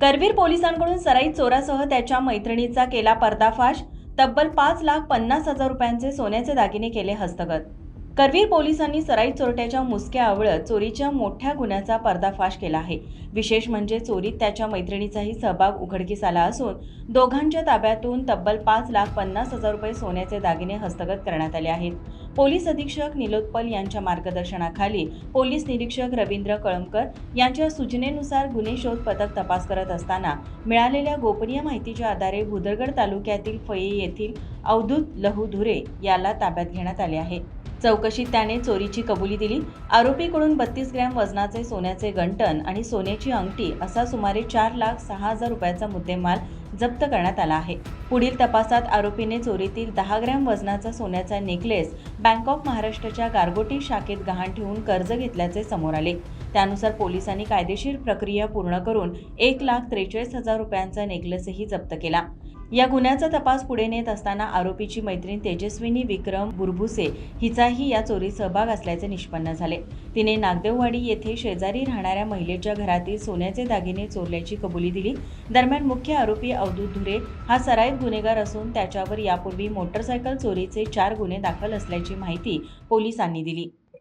करवीर पोलिसांकडून सराईत चोरासह त्याच्या मैत्रिणीचा केला पर्दाफाश। तब्बल 5,50,000 रुपयांचे सोन्याचे दागिने केले हस्तगत। करवीर पोलिसांनी सराईत चोरट्याच्या मुसक्या आवळत चोरीच्या मोठ्या गुन्ह्याचा पर्दाफाश केला आहे। विशेष म्हणजे चोरीत त्याच्या मैत्रिणीचाही सहभाग उघडकीस आला असून दोघांच्या ताब्यातून तब्बल 5,50,000 रुपये सोन्याचे दागिने हस्तगत करण्यात आले आहेत। पोलीस अधीक्षक निलोत्पल यांच्या मार्गदर्शनाखाली पोलीस निरीक्षक रवींद्र कळमकर यांच्या सूचनेनुसार गुन्हे शोध पथक तपास करत असताना मिळालेल्या गोपनीय माहितीच्या आधारे भुदरगड तालुक्यातील फये येथील अवधूत लहू धुरे याला ताब्यात घेण्यात आले आहे। चौकशीत त्याने चोरीची कबुली दिली। आरोपीकडून 32 ग्रॅम वजनाचे सोन्याचे गंटन आणि सोन्याची अंगठी असा सुमारे 4,06,000 रुपयाचा मुद्देमाल जप्त करण्यात आला आहे। पुढील तपासात आरोपीने चोरीतील 10 ग्रॅम वजनाचा सोन्याचा नेकलेस बँक ऑफ महाराष्ट्राच्या गारगोटी शाखेत गहाण ठेवून कर्ज घेतल्याचे समोर आले। त्यानुसार पोलिसांनी कायदेशीर प्रक्रिया पूर्ण करून 1,43,000 रुपयांचा नेकलेसही जप्त केला। या गुन्ह्याचा तपास पुढे नेत असताना आरोपीची मैत्रीण तेजस्विनी विक्रम बुरभुसे हिचाही या चोरीत सहभाग असल्याचे निष्पन्न झाले। तिने नागदेववाडी येथे शेजारी राहणाऱ्या महिलेच्या घरातील सोन्याचे दागिने चोरल्याची कबुली दिली। दरम्यान मुख्य आरोपी अवधूत धुरे हा सराईत गुन्हेगार असून त्याच्यावर यापूर्वी मोटरसायकल चोरीचे 4 गुन्हे दाखल असल्याची माहिती पोलिसांनी दिली।